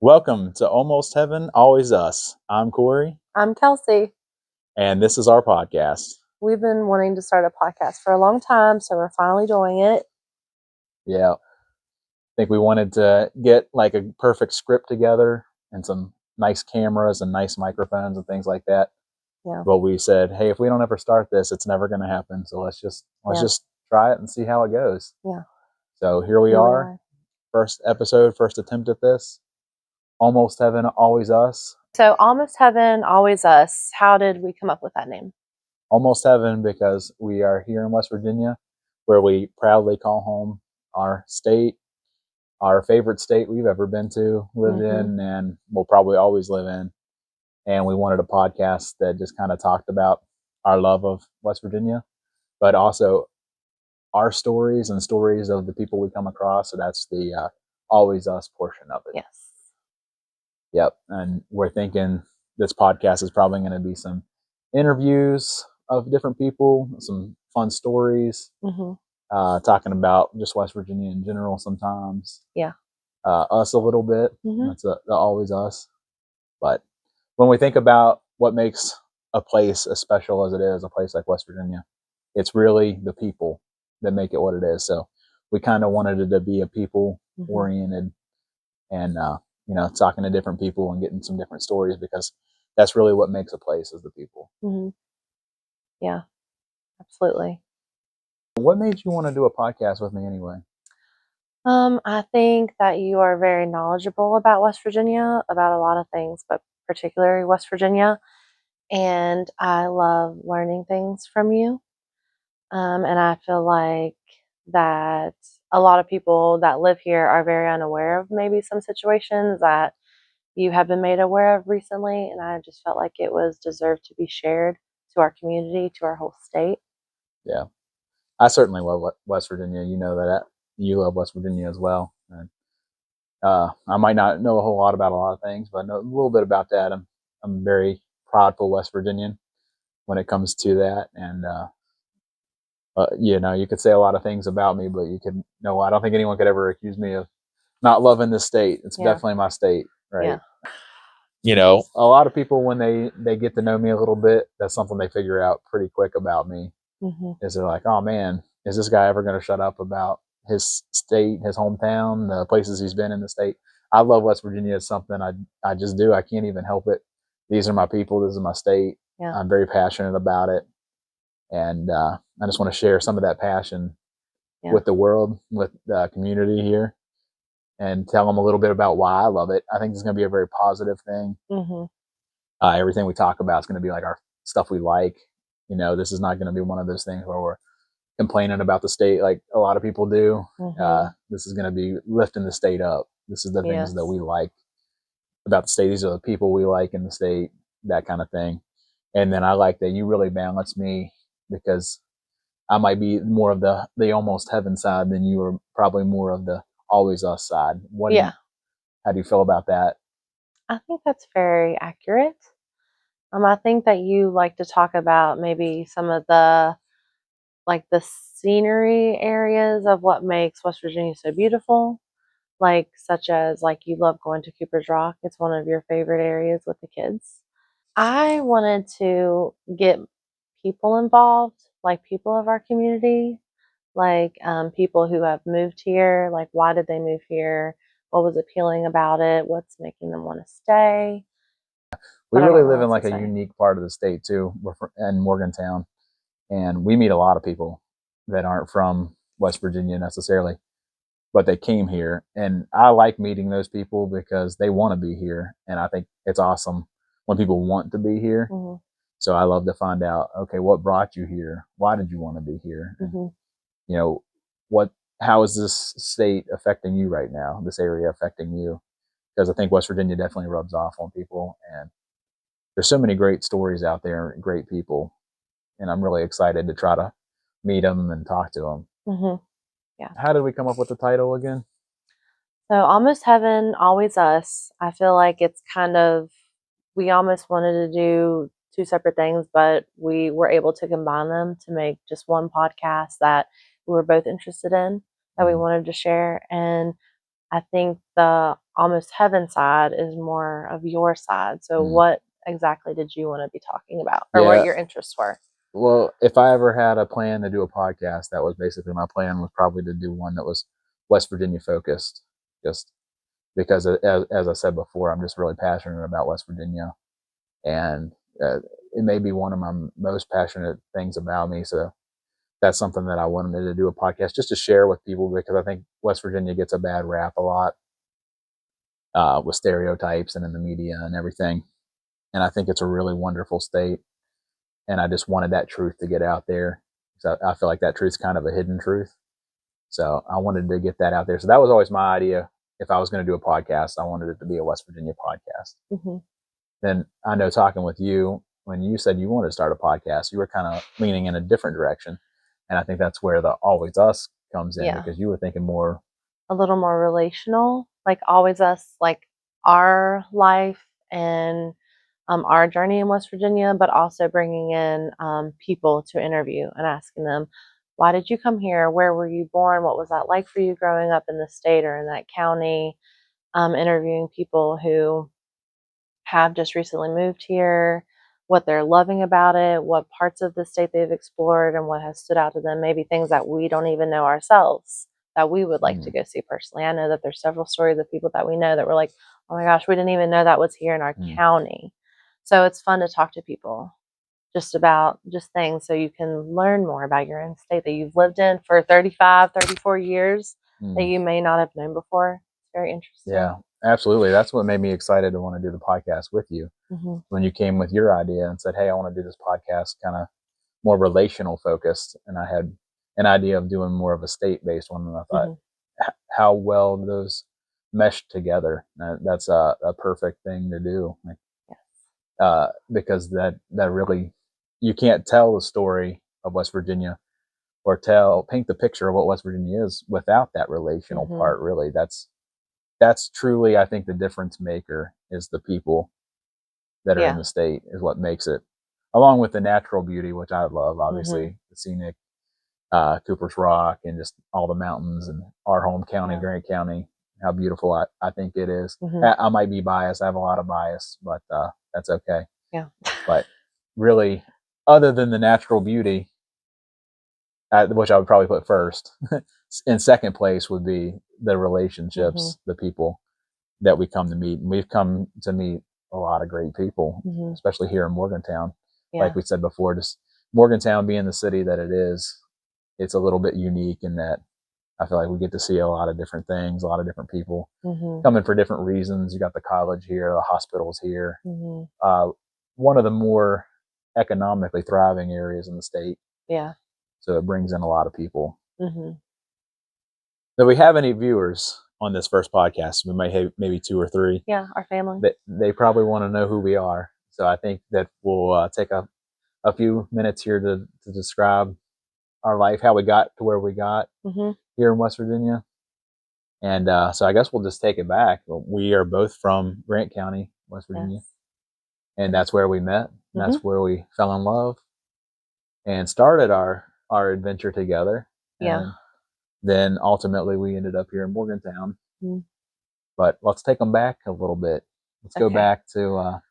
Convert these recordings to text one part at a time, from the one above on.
Welcome to Almost Heaven, Always Us. I'm Corey, I'm Kelsey. and this is our podcast. We've been wanting to start a podcast for a long time, so we're finally doing it. Yeah, I think we wanted to get like a perfect script together and some nice cameras and nice microphones and things like that. Yeah. But we said, hey, if we don't ever start this, it's never going to happen. So let's just try it and see how it goes. Yeah. So here we are. First episode, first attempt at this. Almost Heaven, Always Us. So Almost Heaven, Always Us. How did we come up with that name? Almost Heaven because we are here in West Virginia, where we proudly call home our state, our favorite state we've ever been to, lived in, and will probably always live in. And we wanted a podcast that just kind of talked about our love of West Virginia, but also our stories and stories of the people we come across. So that's the Always Us portion of it. Yes. Yep. And we're thinking this podcast is probably going to be some interviews of different people, some fun stories, talking about just West Virginia in general sometimes. Yeah. Us a little bit. That's the Always Us. But when we think about what makes a place as special as it is, a place like West Virginia, it's really the people that make it what it is. So we kind of wanted it to be a people-oriented and, talking to different people and getting some different stories, because that's really what makes a place is the people. Yeah, absolutely. What made you want to do a podcast with me anyway? I think that you are very knowledgeable about West Virginia, about a lot of things, but particularly West Virginia. And I love learning things from you. And I feel like that a lot of people that live here are very unaware of maybe some situations that you have been made aware of recently. And I just felt like it was deserved to be shared to our community, to our whole state. Yeah. I certainly love West Virginia. You know that you love West Virginia as well. And, I might not know a whole lot about a lot of things, but I know a little bit about that. I'm very proudful West Virginian when it comes to that. And, you could say a lot of things about me, but I don't think anyone could ever accuse me of not loving this state. It's definitely my state, right? Yeah. A lot of people, when they get to know me a little bit, that's something they figure out pretty quick about me. Is they're like, oh man, is this guy ever going to shut up about his state, his hometown, the places he's been in the state? I love West Virginia. It's something I just do. I can't even help it. These are my people. This is my state. Yeah. I'm very passionate about it. And I just want to share some of that passion with the world, with the community here, and tell them a little bit about why I love it. I think it's going to be a very positive thing. Everything we talk about is going to be like our stuff we like. This is not going to be one of those things where we're complaining about the state like a lot of people do. This is going to be lifting the state up. This is the things that we like about the state. These are the people we like in the state, that kind of thing. And then I like that you really balance me, because I might be more of the almost heaven side than you are probably more of the always us side. How do you feel about that? I think that's very accurate. I think that you like to talk about maybe some of the scenery areas of what makes West Virginia so beautiful, such as you love going to Cooper's Rock. It's one of your favorite areas with the kids. I wanted to get people involved, like people of our community, people who have moved here, why did they move here? What was appealing about it? What's making them want to stay? We really live in a unique part of the state too. We're in Morgantown, and we meet a lot of people that aren't from West Virginia necessarily, but they came here. And I like meeting those people because they want to be here. And I think it's awesome when people want to be here. So I love to find out, okay, what brought you here? Why did you want to be here? How is this state affecting you right now? This area affecting you? Because I think West Virginia definitely rubs off on people, and there's so many great stories out there, great people. And I'm really excited to try to meet them and talk to them. Yeah. How did we come up with the title again? So Almost Heaven, Always Us. I feel like it's we almost wanted to do two separate things, but we were able to combine them to make just one podcast that we were both interested in, that we wanted to share. And I think the almost heaven side is more of your side. So what exactly did you want to be talking about, or what your interests were? Well, if I ever had a plan to do a podcast, that was basically my plan, was probably to do one that was West Virginia focused, just because as I said before, I'm just really passionate about West Virginia, and it may be one of my most passionate things about me. So that's something that I wanted to do a podcast just to share with people, because I think West Virginia gets a bad rap a lot with stereotypes and in the media and everything. And I think it's a really wonderful state. And I just wanted that truth to get out there. So I feel like that truth's kind of a hidden truth. So I wanted to get that out there. So that was always my idea. If I was going to do a podcast, I wanted it to be a West Virginia podcast. Mm-hmm. Then I know, talking with you, when you said you wanted to start a podcast, you were kind of leaning in a different direction. And I think that's where the Always Us comes in, because you were thinking more, a little more relational, like Always Us, like our life and our journey in West Virginia, but also bringing in people to interview and asking them, why did you come here? Where were you born? What was that like for you growing up in the state or in that county? Interviewing people who have just recently moved here, what they're loving about it, what parts of the state they've explored, and what has stood out to them, maybe things that we don't even know ourselves that we would like to go see personally. I know that there's several stories of people that we know that were like, oh my gosh, we didn't even know that was here in our county. So it's fun to talk to people just about things, so you can learn more about your own state that you've lived in for 35, 34 years that you may not have known before. It's very interesting. Yeah, absolutely. That's what made me excited to want to do the podcast with you. Mm-hmm. When you came with your idea and said, hey, I want to do this podcast kind of more relational focused, and I had an idea of doing more of a state-based one, and I thought, how well those mesh together. That's a perfect thing to do. Because that really, you can't tell the story of West Virginia or paint the picture of what West Virginia is without that relational part. Really, that's truly, I think, the difference maker is the people that are in the state, is what makes it, along with the natural beauty, which I love, obviously, the scenic Cooper's Rock and just all the mountains, and our home county, Grant County, how beautiful I think it is. I might be biased. I have a lot of bias, but that's okay. Yeah. But really, other than the natural beauty, which I would probably put first, in second place would be the relationships, the people that we come to meet. And we've come to meet a lot of great people, especially here in Morgantown. Like we said before, just Morgantown being the city that it is, it's a little bit unique in that I feel like we get to see a lot of different things, a lot of different people coming for different reasons. You got the college here, the hospitals here. One of the more economically thriving areas in the state. Yeah. So it brings in a lot of people. Do we have any viewers on this first podcast? We might have maybe 2 or 3. Yeah, our family. They probably want to know who we are. So I think that we'll take a few minutes here to describe our life, how we got to where we got here in West Virginia. And so I guess we'll just take it back. We are both from Grant County, West Virginia. Yes. And that's where we met. And that's where we fell in love and started our adventure together. Yeah. And then ultimately we ended up here in Morgantown. But let's take them back a little bit. Let's go back to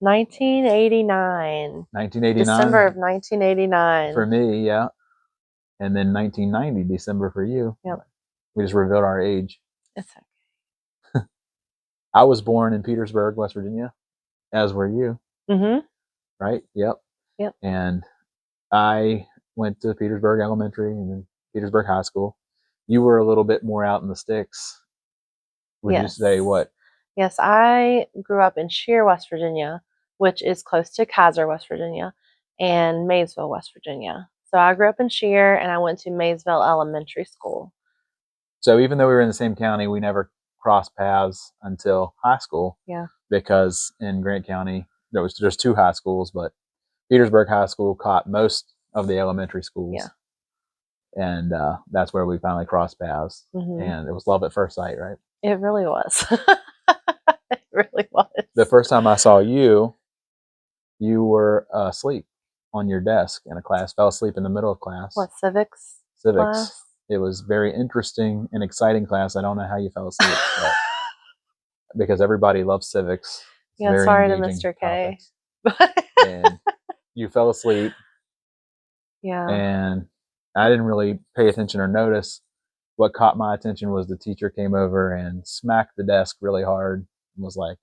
1989. 1989. December of 1989. For me, yeah. And then 1990, December for you. Yep. We just revealed our age. It's okay. I was born in Petersburg, West Virginia, as were you. Right? Yep. And I went to Petersburg Elementary and then Petersburg High School. You were a little bit more out in the sticks. Would you say what? Yes, I grew up in Shear, West Virginia, which is close to Kaiser, West Virginia, and Maysville, West Virginia. So I grew up in Shear, and I went to Maysville Elementary School. So even though we were in the same county, we never crossed paths until high school. Yeah. Because in Grant County, there's 2 high schools, but Petersburg High School caught most of the elementary schools. Yeah. And that's where we finally crossed paths. And it was love at first sight, right? It really was. It really was. The first time I saw you, you were asleep on your desk in a class, fell asleep in the middle of class. What, civics? Civics. Class? it was very interesting and exciting class. I don't know how you fell asleep, because everybody loves civics. It's Yeah, very sorry to engaging Mr. K. topics. And you fell asleep. Yeah. And I didn't really pay attention or notice. What caught my attention was the teacher came over and smacked the desk really hard and was like,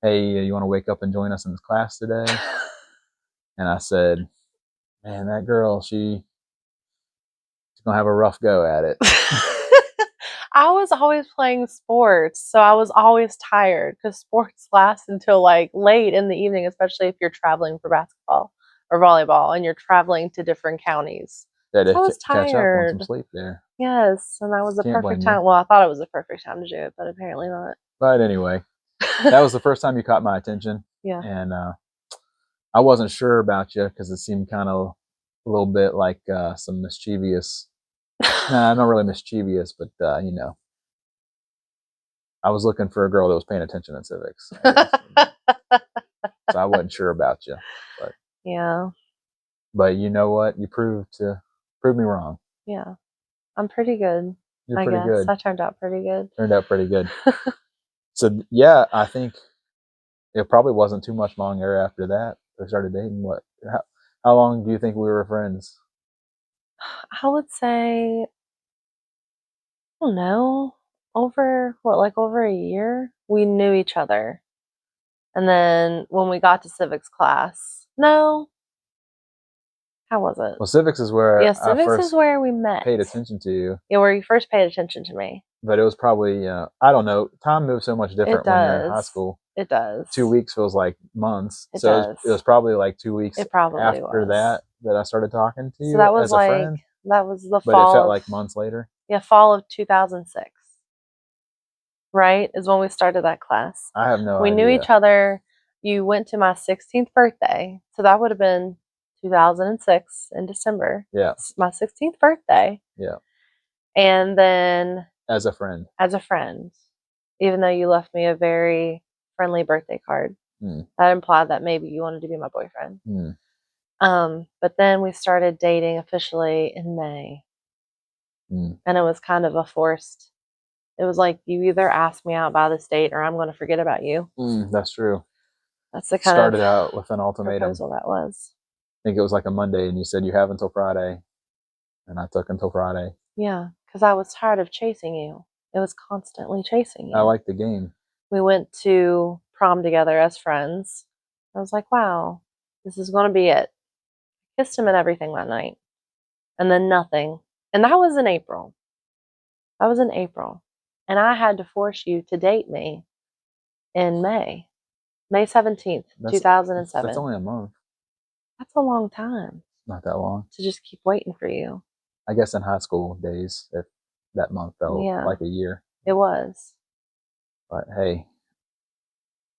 "Hey, you want to wake up and join us in this class today?" And I said, "Man, that girl, she's going to have a rough go at it." I was always playing sports, so I was always tired because sports last until like late in the evening, especially if you're traveling for basketball or volleyball and you're traveling to different counties. Had So I to was catch up on some tired. sleep there. Yes, and that was the Can't perfect blame you. time. Well, I thought it was the perfect time to do it, but apparently not. But anyway, that was the first time you caught my attention. Yeah. And I wasn't sure about you because it seemed kind of a little bit like some mischievous. Nah, not really mischievous, but I was looking for a girl that was paying attention in civics, I guess. So I wasn't sure about you, but Yeah. But you know what? You proved me wrong. Yeah. I'm pretty good. You're I pretty guess good. I turned out pretty good. Turned out pretty good. So yeah, I think it probably wasn't too much longer after that we started dating. How long do you think we were friends? I would say, I don't know, over what, like over a year? We knew each other. And then when we got to civics class, no, how was it? Well, civics is where Yeah, I civics is first where we met. paid attention to you. Yeah, where you first paid attention to me. But it was probably I don't know. Time moves so much different when you're in high school. It does. 2 weeks feels like months. It So does. it was probably like 2 weeks It probably after was. that I started talking to you So that was as a like friend. that was the But it fall felt of like months later. yeah, fall of 2006. Right? Is when we started that class. I have no We idea. knew each other. You went to my 16th birthday. So that would have been 2006 in December. Yeah. My 16th birthday. Yeah. And then as a friend. Even though you left me a very friendly birthday card. That implied that maybe you wanted to be my boyfriend. But then we started dating officially in May. And it was kind of it was like you either ask me out by this date or I'm going to forget about you. That's true. That's the kind started out with an ultimatum. Proposal that was. I think it was like a Monday, and you said you have until Friday, and I took until Friday. Yeah, because I was tired of chasing you. It was constantly chasing you. I like the game. We went to prom together as friends. I was like, wow, this is going to be it. Kissed him and everything that night. And then nothing. And that was in April. And I had to force you to date me in May. May 17th, 2007. That's only a month. That's a long time. Not that long. To just keep waiting for you. I guess in high school days, if that month felt like a year. It was. But hey,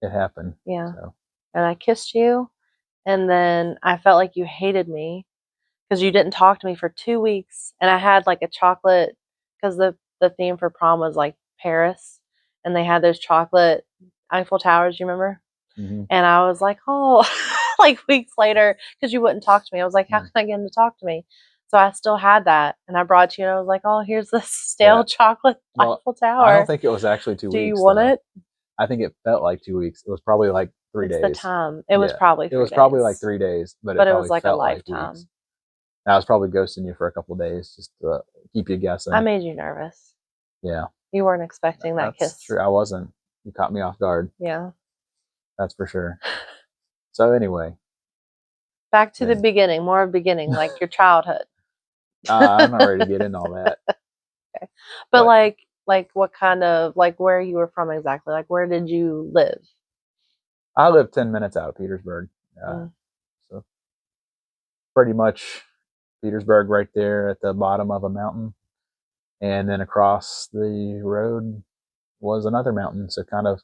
it happened. Yeah. So. And I kissed you, and then I felt like you hated me because you didn't talk to me for 2 weeks. And I had like a chocolate, because the theme for prom was like Paris, and they had those chocolate Eiffel Towers, you remember? And I was like, oh, like weeks later, because you wouldn't talk to me. I was like, how can I get him to talk to me? So I still had that, and I brought you, and I was like, oh, here's this stale chocolate Eiffel Tower. I don't think it was actually 2 weeks. Do you want it? I think it felt like 2 weeks. It was probably like 3 days. The time. It was probably 3 days. It was probably like 3 days, but it was like a lifetime. I was probably ghosting you for a couple of days just to keep you guessing. I made you nervous. Yeah. You weren't expecting that kiss. That's true. I wasn't. You caught me off guard. Yeah. That's for sure. So anyway. Back to the beginning, more of beginning, like your childhood. I'm not ready to get into all that. Okay. But like what kind of, like where you were from exactly? Like where did you live? I lived 10 minutes out of Petersburg. So pretty much Petersburg right there at the bottom of a mountain. And then across the road was another mountain. So kind of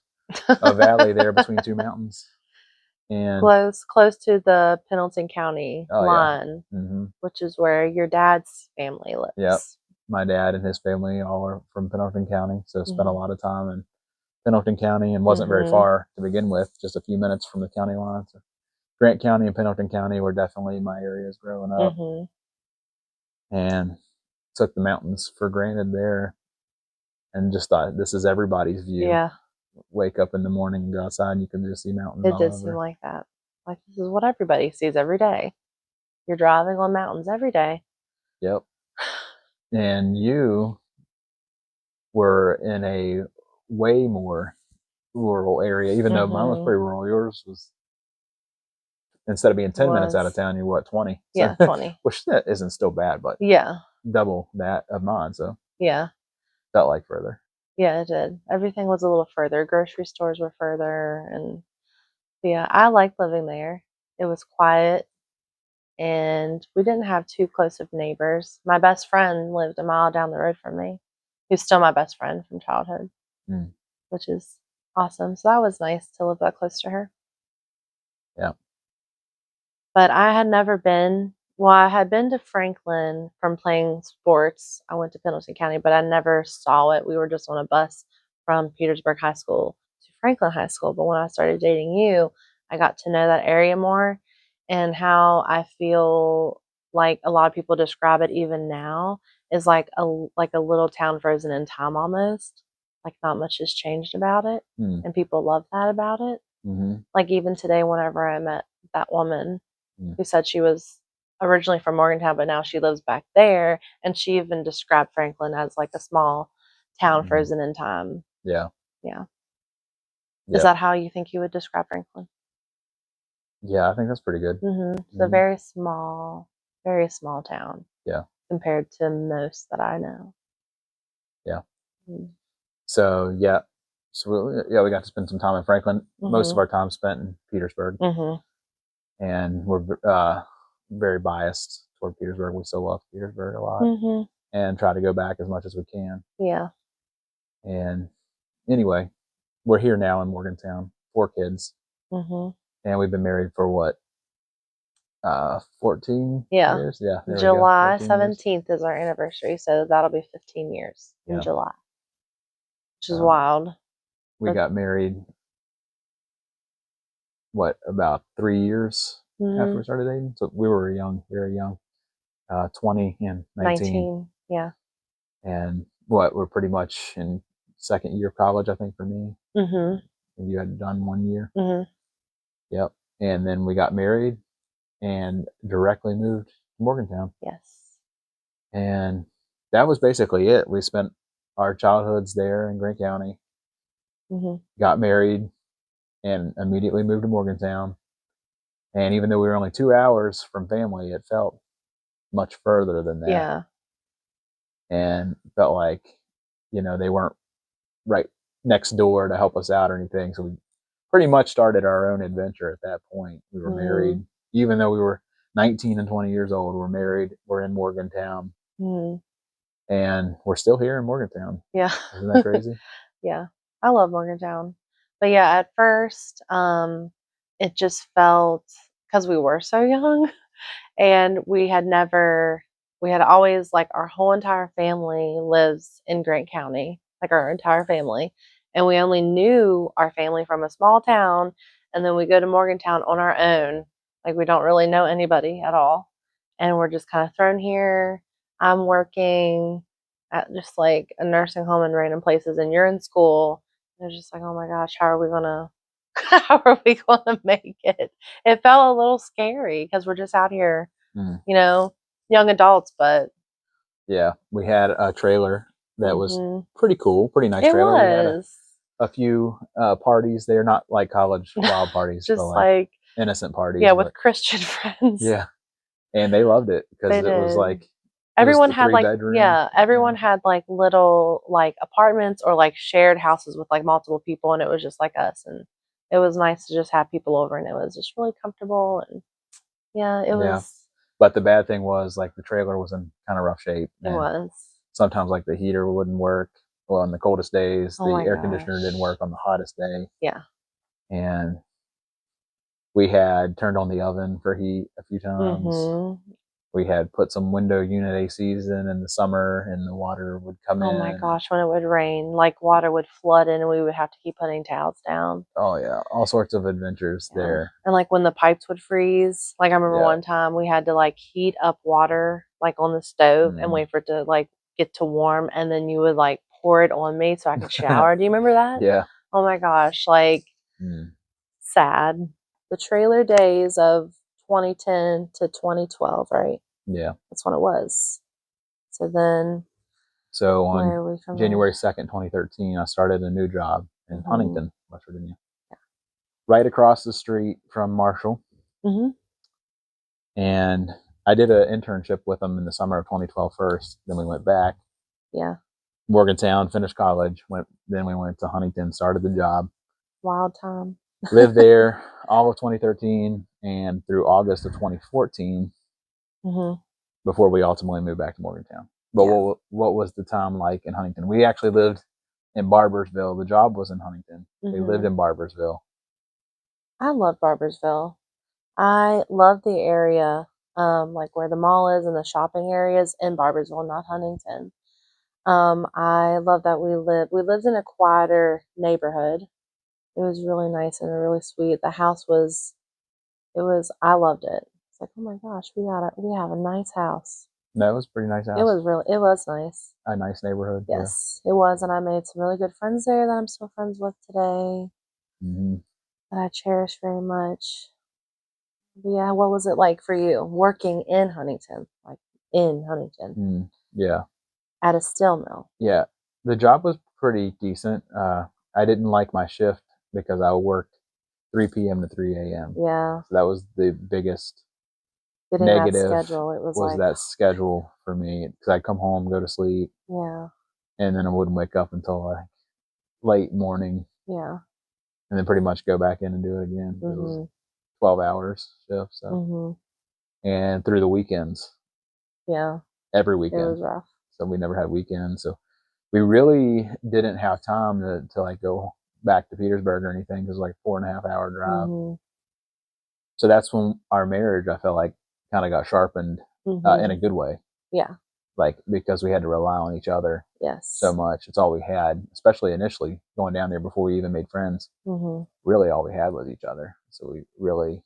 a valley there between two mountains. And close to the Pendleton County line, which is where your dad's family lives. Yep. My dad and his family all are from Pendleton County. So spent a lot of time in Pendleton County and wasn't very far to begin with, just a few minutes from the county line. So Grant County and Pendleton County were definitely my areas growing up. And took the mountains for granted there, and just thought this is everybody's view. Yeah. Wake up in the morning and go outside, and you can just see mountains It all did over. seem like that. Like, this is what everybody sees every day. You're driving on mountains every day. Yep. And you were in a way more rural area, even though mine was pretty rural. Yours was, instead of being 10 minutes out of town, you're what, 20? Yeah, so, 20. Which that isn't still bad, but yeah, double that of mine. So yeah, felt like further. Yeah, it did. Everything was a little further. Grocery stores were further, and yeah, I liked living there. It was quiet, and we didn't have too close of neighbors. My best friend lived a mile down the road from me, who's still my best friend from childhood, which is awesome. So that was nice to live that close to her. Yeah. But I had never been, well, I had been to Franklin from playing sports. I went to Pendleton County, but I never saw it. We were just on a bus from Petersburg High School to Franklin High School. But when I started dating you, I got to know that area more, and how I feel like a lot of people describe it even now is like a little town frozen in time almost. Like not much has changed about it, and people love that about it. Like even today, whenever I met that woman who said she was originally from Morgantown, but now she lives back there, and she even described Franklin as like a small town frozen in time. Yeah. Yeah. Is that how you think you would describe Franklin? Yeah, I think that's pretty good. It's a very small town. Yeah. Compared to most that I know. Yeah. So yeah, we got to spend some time in Franklin. Most of our time spent in Petersburg, and we're very biased toward Petersburg. We still love Petersburg a lot, and try to go back as much as we can. Yeah. And anyway, we're here now in Morgantown, 4 kids, and we've been married for what, 14 years? Yeah. July 17th is our anniversary, so that'll be 15 years in July, which is wild. We got married, what, about 3 years after we started dating? So we were young, very young, 20 and 19. Yeah. And we're pretty much in second year of college, I think, for me. And you had done 1 year. Yep. And then we got married and directly moved to Morgantown. Yes. And that was basically it. We spent our childhoods there in Grant County, got married, and immediately moved to Morgantown. And even though we were only 2 hours from family, it felt much further than that. Yeah. And felt like, they weren't right next door to help us out or anything. So we pretty much started our own adventure at that point. We were married, even though we were 19 and 20 years old. We're married. We're in Morgantown. And we're still here in Morgantown. Yeah. Isn't that crazy? Yeah. I love Morgantown. But yeah, at first, it just felt, because we were so young, and we had always, like, our whole entire family lives in Grant County, like our entire family. And we only knew our family from a small town. And then we go to Morgantown on our own. Like, we don't really know anybody at all. And we're just kind of thrown here. I'm working at just like a nursing home in random places, and you're in school. And it's just like, oh my gosh, how are we gonna make it? It felt a little scary because we're just out here, young adults, but yeah, we had a trailer that was pretty cool, pretty nice trailer. Was. We had a few parties there, not like college wild parties, just but like innocent parties. Yeah, with Christian friends. Yeah, and they loved it because it was like everyone had like everyone had like little like apartments or like shared houses with like multiple people, and it was just like us, and it was nice to just have people over, and it was just really comfortable, and it was. But the bad thing was, like, the trailer was in kind of rough shape. It was. Sometimes, like, the heater wouldn't work. Well, on the coldest days, the air conditioner didn't work on the hottest day. Yeah. And we had turned on the oven for heat a few times. We had put some window unit ACs in the summer, and the water would come in. Oh my gosh, when it would rain, like water would flood in, and we would have to keep putting towels down. Oh yeah, all sorts of adventures there. And like when the pipes would freeze, like I remember one time we had to like heat up water like on the stove and wait for it to like get to warm, and then you would like pour it on me so I could shower. Do you remember that? Yeah. Oh my gosh, like sad. The trailer days of 2010 to 2012, right? Yeah. That's when it was. So then, so on January 2nd, 2013, I started a new job in Huntington, West Virginia. Yeah. Right across the street from Marshall. And I did an internship with them in the summer of 2012 first. Then we went back. Yeah. Morgantown, finished college. Then we went to Huntington, started the job. Wild time. Lived there all of 2013 and through August of 2014 before we ultimately moved back to Morgantown. But what was the time like in Huntington? We actually lived in Barbersville. The job was in Huntington. We lived in Barbersville. I love Barbersville. I love the area, like where the mall is and the shopping areas in Barbersville, not Huntington. I love that we lived in a quieter neighborhood. It was really nice and really sweet. The house was, I loved it. It's like, oh my gosh, we have a nice house. That was a pretty nice house. It was nice. A nice neighborhood. Yes, it was. And I made some really good friends there that I'm still friends with today. That I cherish very much. But yeah, what was it like for you working in Huntington? Like in Huntington? Yeah. At a steel mill. Yeah. The job was pretty decent. I didn't like my shift because I worked 3 p.m. to 3 a.m. Yeah. So that was the biggest negative. That schedule. It was like that schedule for me because I'd come home, go to sleep. Yeah. And then I wouldn't wake up until like late morning. Yeah. And then pretty much go back in and do it again. It was 12 hours shift. So. And through the weekends. Yeah. Every weekend. It was rough. So we never had weekends. So we really didn't have time to like go back to Petersburg or anything because it was like 4.5 hour drive. So that's when our marriage, I felt like, kind of got sharpened in a good way. Yeah. Like because we had to rely on each other. Yes. So much. It's all we had, especially initially going down there before we even made friends. Really all we had was each other. So we really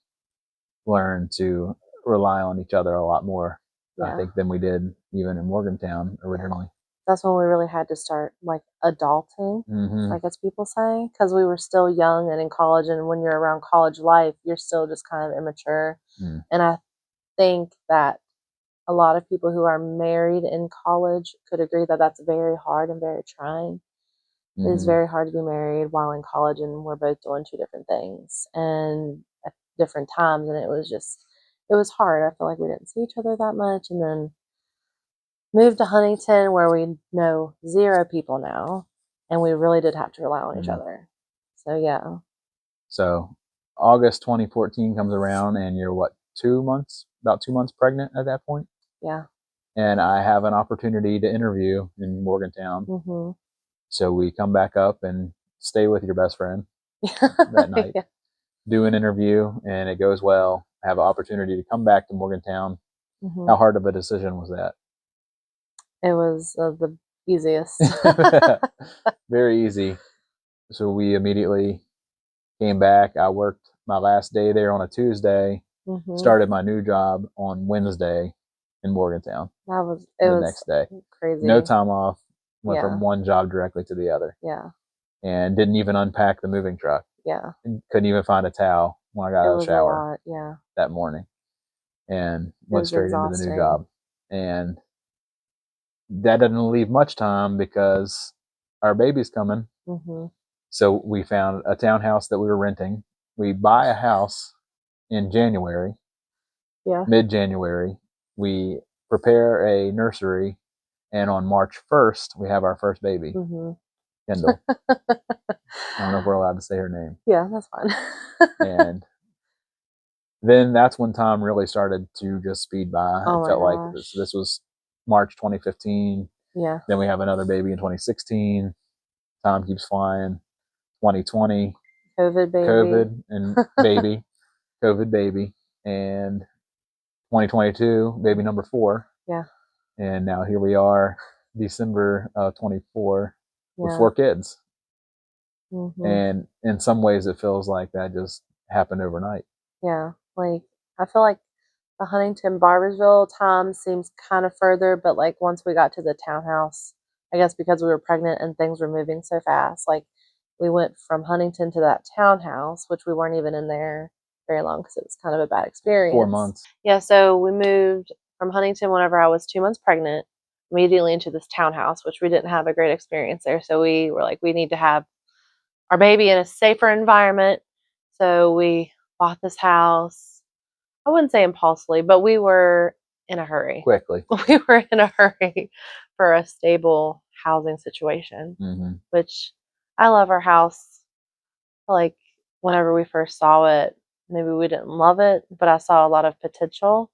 learned to rely on each other a lot more, I think, than we did even in Morgantown originally. That's when we really had to start like adulting, like as people say, because we were still young and in college. And when you're around college life, you're still just kind of immature. And I think that a lot of people who are married in college could agree that that's very hard and very trying. It is very hard to be married while in college, and we're both doing two different things and at different times. And it was hard. I feel like we didn't see each other that much. And then moved to Huntington where we know 0 people now, and we really did have to rely on each other. So yeah. So August 2014 comes around and you're what, about 2 months pregnant at that point? Yeah. And I have an opportunity to interview in Morgantown. So we come back up and stay with your best friend that night, do an interview, and it goes well. I have an opportunity to come back to Morgantown. How hard of a decision was that? It was the easiest. Very easy. So we immediately came back. I worked my last day there on a Tuesday, started my new job on Wednesday in Morgantown. It was next day. Crazy. No time off. Went from one job directly to the other. Yeah. And didn't even unpack the moving truck. Yeah. Couldn't even find a towel when I got out of the shower. A lot. Yeah. That morning. And went straight into the new job. And that doesn't leave much time because our baby's coming. So we found a townhouse that we were renting. We buy a house in January. Yeah. Mid-January. We prepare a nursery, and on March 1st, we have our first baby, Kendall. I don't know if we're allowed to say her name. Yeah, that's fine. And then that's when time really started to just speed by. It felt like this was March 2015. Yeah. Then we have another baby in 2016. Time keeps flying. 2020. COVID and baby. COVID baby. And 2022, baby number 4. Yeah. And now here we are, December 24, with 4 kids. And in some ways, it feels like that just happened overnight. Yeah. Like, I feel like the Huntington Barbersville time seems kind of further, but like once we got to the townhouse, I guess because we were pregnant and things were moving so fast, like we went from Huntington to that townhouse, which we weren't even in there very long because it was kind of a bad experience. 4 months. Yeah, so we moved from Huntington whenever I was 2 months pregnant, immediately into this townhouse, which we didn't have a great experience there. So we were like, we need to have our baby in a safer environment. So we bought this house. I wouldn't say impulsively, but we were in a hurry. Quickly. We were in a hurry for a stable housing situation, which I love our house. Like whenever we first saw it, maybe we didn't love it, but I saw a lot of potential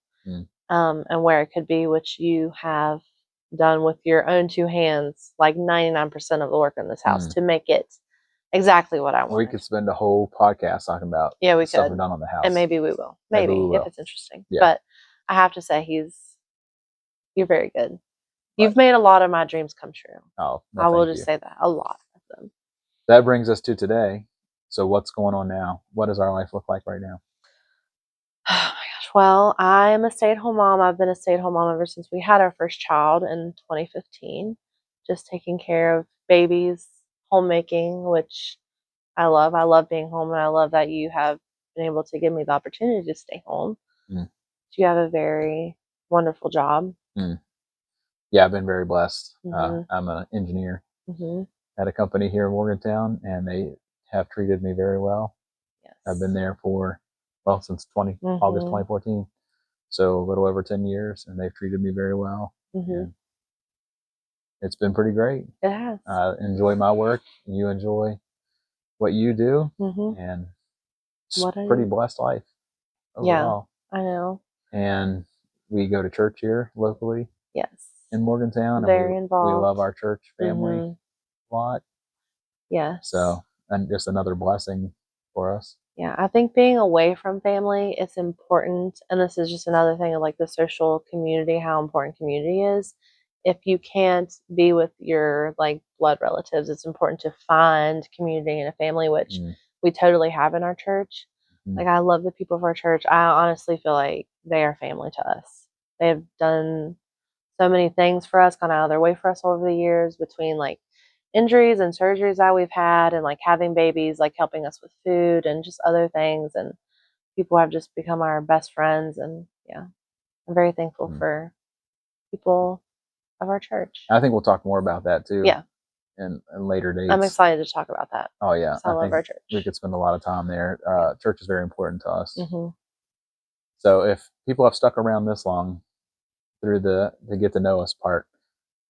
and where it could be, which you have done with your own two hands, like 99% of the work in this house to make it exactly what I wanted. We could spend a whole podcast talking about we stuff could. we've done on the house. And maybe we will. Maybe we will. If it's interesting. Yeah. But I have to say you're very good. You've made a lot of my dreams come true. Oh, well, I will just say that. A lot of them. That brings us to today. So what's going on now? What does our life look like right now? Oh my gosh. Well, I am a stay-at-home mom. I've been a stay-at-home mom ever since we had our first child in 2015. Just taking care of babies, homemaking, which I love. I love being home, and I love that you have been able to give me the opportunity to stay home. You have a very wonderful job. Yeah, I've been very blessed. I'm an engineer at a company here in Morgantown, and they have treated me very well. Yes. I've been there since August 2014, so a little over 10 years, and they've treated me very well. And it's been pretty great. It has. I enjoy my work, and you enjoy what you do, and it's a pretty blessed life overall. Yeah, I know. And we go to church here locally. Yes. In Morgantown. Very and involved. We love our church family a lot. Yes. So, and just another blessing for us. Yeah, I think being away from family is important. And this is just another thing of like the social community, how important community is. If you can't be with your like blood relatives, it's important to find community and a family, which we totally have in our church. Like I love the people of our church. I honestly feel like they are family to us. They have done so many things for us, gone out of their way for us over the years, between like injuries and surgeries that we've had and like having babies, like helping us with food and just other things. And people have just become our best friends. And yeah, I'm very thankful for people of our church. I think we'll talk more about that too. Yeah. In later dates. I'm excited to talk about that. Oh yeah. I love our church. We could spend a lot of time there. Church is very important to us. So if people have stuck around this long through the get to know us part,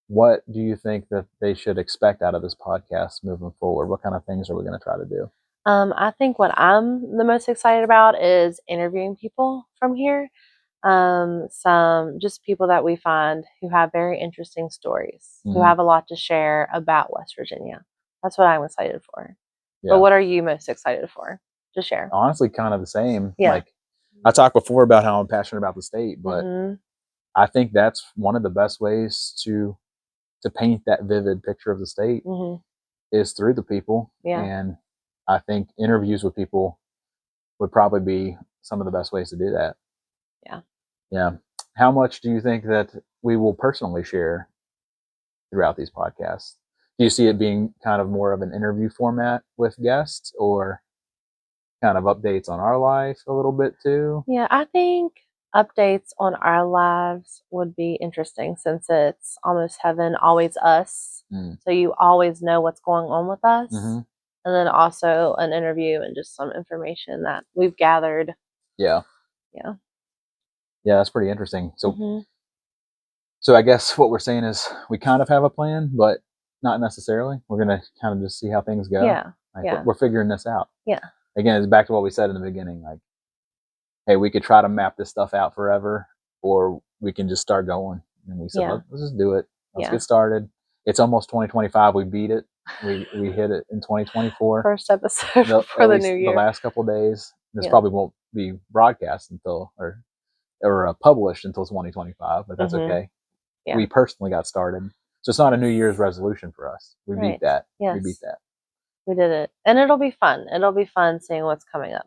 what do you think that they should expect out of this podcast moving forward? What kind of things are we going to try to do? I think what I'm the most excited about is interviewing people from here. Some just people that we find who have very interesting stories, who have a lot to share about West Virginia. That's what I'm excited for. Yeah. But what are you most excited for to share? Honestly, kind of the same. Yeah. Like I talked before about how I'm passionate about the state, but I think that's one of the best ways to paint that vivid picture of the state is through the people. Yeah. And I think interviews with people would probably be some of the best ways to do that. Yeah. Yeah. How much do you think that we will personally share throughout these podcasts? Do you see it being kind of more of an interview format with guests, or kind of updates on our life a little bit too? Yeah, I think updates on our lives would be interesting, since it's almost heaven, always us. So you always know what's going on with us. And then also an interview and just some information that we've gathered. Yeah. Yeah. Yeah, that's pretty interesting. So, so I guess what we're saying is we kind of have a plan, but not necessarily. We're going to kind of just see how things go. Yeah. Like, we're figuring this out. Yeah. Again, it's back to what we said in the beginning. Like, hey, we could try to map this stuff out forever, or we can just start going. And we said, let's just do it. Let's get started. It's almost 2025. We beat it. We hit it in 2024. First episode for the new year. The last couple of days. This probably won't be broadcast until or published until 2025, but that's okay. Yeah. We personally got started. So it's not a New Year's resolution for us. We beat that. Yes. We beat that. We did it. And it'll be fun. It'll be fun seeing what's coming up.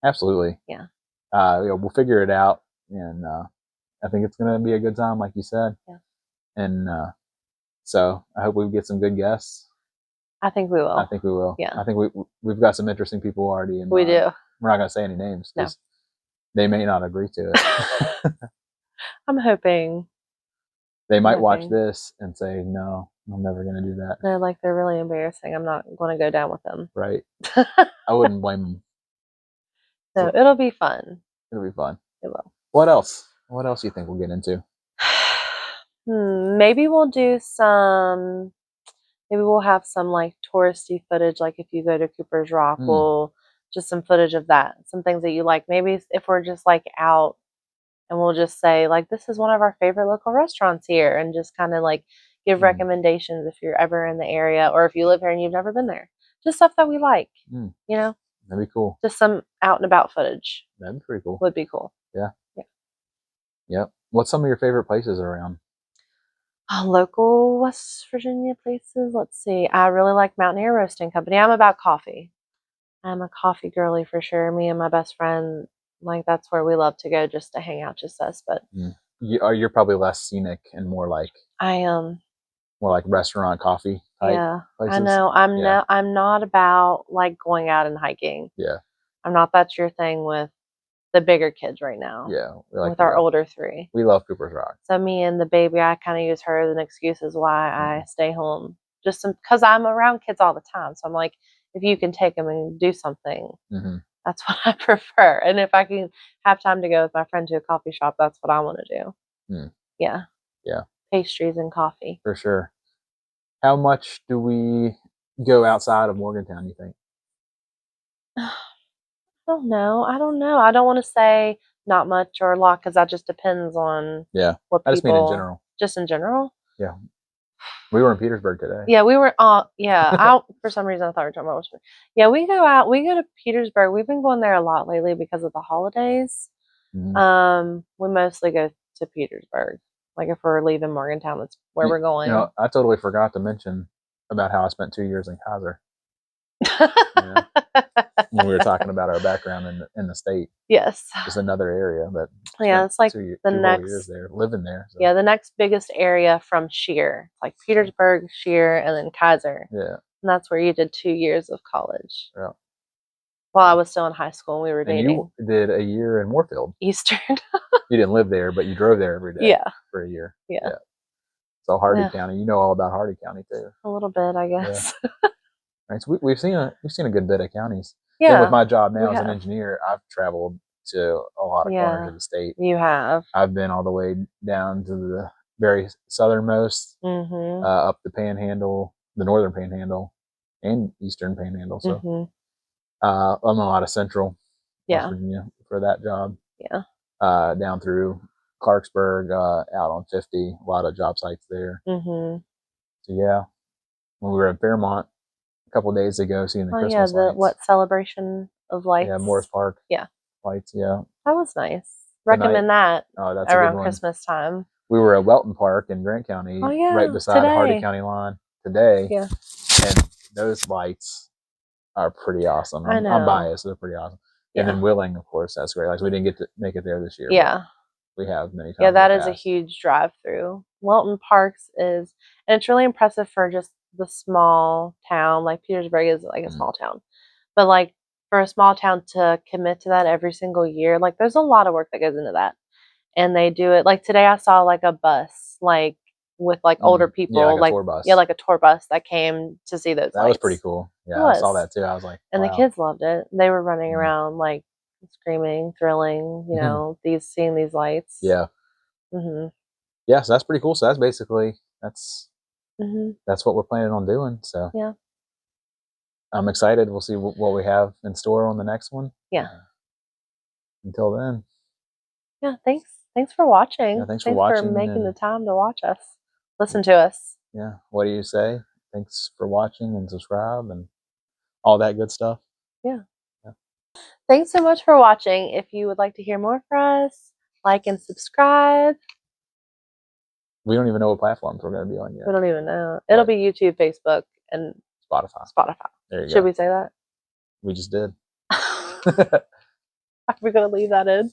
Absolutely. Yeah. We'll figure it out. and I think it's gonna be a good time, like you said. Yeah. And so I hope we get some good guests. I think we will. I think we will. Yeah. I think we've got some interesting people already in mind. We do. We're not gonna say any names because they may not agree to it. I'm hoping. They might watch this and say, "No, I'm never gonna do that." They're really embarrassing. I'm not going to go down with them. Right. I wouldn't blame them. So it'll be fun. It'll be fun. It will. What else? What else do you think we'll get into? Maybe we'll do some. Maybe we'll have some like touristy footage. Like if you go to Cooper's Rock, we'll just some footage of that. Some things that you like. Maybe if we're just like out, and we'll just say like, this is one of our favorite local restaurants here, and just kind of like give recommendations if you're ever in the area, or if you live here and you've never been there. Just stuff that we like. You know. That'd be cool. Just some out and about footage. That'd be pretty cool. Would be cool. Yeah. Yeah. Yep. What's some of your favorite places around? Local West Virginia places. Let's see. I really like Mountaineer Roasting Company. I'm about coffee. I'm a coffee girly for sure. Me and my best friend, like that's where we love to go just to hang out, just us. But you're probably less scenic and more like I am more like restaurant coffee type places. I know. I'm not about like going out and hiking. Yeah. I'm not. That's your thing with the bigger kids right now. Yeah. With our older three. We love Cooper's Rock. So me and the baby, I kind of use her as an excuse as why I stay home. Just because I'm around kids all the time. So I'm like, if you can take them and do something, that's what I prefer. And if I can have time to go with my friend to a coffee shop, that's what I want to do. Yeah. Yeah. Pastries and coffee. For sure. How much do we go outside of Morgantown, you think? I don't know. I don't want to say not much or a lot because that just depends on what people. I just mean in general. Just in general? Yeah. We were in Petersburg today. Yeah, we were out for some reason I thought we were talking about Washington. Yeah, we go to Petersburg. We've been going there a lot lately because of the holidays. We mostly go to Petersburg. Like if we're leaving Morgantown, that's where we're going. I totally forgot to mention about how I spent 2 years in Kaiser. When we were talking about our background in the state. Yes. Just another area that it's like two whole years there, living there. So. Yeah, the next biggest area from Scheer, like Petersburg, Scheer, and then Kaiser. Yeah. And that's where you did 2 years of college. Yeah. While I was still in high school and we were dating. You did a year in Moorfield. Eastern. You didn't live there, but you drove there every day. Yeah. For a year. Yeah. So Hardy County, you know all about Hardy County too. A little bit, I guess. Yeah. Right. So we've seen a good bit of counties. Yeah. And with my job now as an engineer, I've traveled to a lot of corners of the state. You have. I've been all the way down to the very southernmost, up the Panhandle, the northern Panhandle, and eastern Panhandle. So I'm a lot of central West Virginia for that job. Yeah. Down through Clarksburg, out on 50, a lot of job sites there. So yeah, when we were at Fairmont a couple of days ago, seeing the Christmas lights. Celebration of lights? Yeah, Morris Park. Yeah. Lights, yeah. That was nice. Recommend that. Oh, that's around Christmas time. We were at Welton Park in Grant County, right beside the Hardy County line today. Yeah. And those lights are pretty awesome. I'm biased. They're pretty awesome. Yeah. And then Willing, of course, that's great. Like we didn't get to make it there this year. Yeah. We have many times. Yeah, that is a huge drive through. Welton Parks is, and it's really impressive for just the small town. Like Petersburg is like a small town. But like for a small town to commit to that every single year, like there's a lot of work that goes into that. And they do it. Like today I saw like a bus, like with like older people, like a tour bus. Yeah, like a tour bus that came to see those. That was pretty cool. Yeah, I saw that too. I was like, and the kids loved it. They were running around like screaming, thrilling, you know, seeing these lights. Yeah. Yeah, so that's pretty cool. So that's basically that's what we're planning on doing. So yeah, I'm excited. We'll see what we have in store on the next one. Yeah. Until then. Yeah. Thanks for watching. Yeah, thanks for watching. For making the time to watch us, listen to us. Yeah. What do you say? Thanks for watching and subscribe and all that good stuff. Yeah. Thanks so much for watching. If you would like to hear more from us, like and subscribe. We don't even know what platforms we're going to be on yet. We don't even know. It'll be YouTube, Facebook, and Spotify. There you go. Should we say that? We just did. Are we going to leave that in?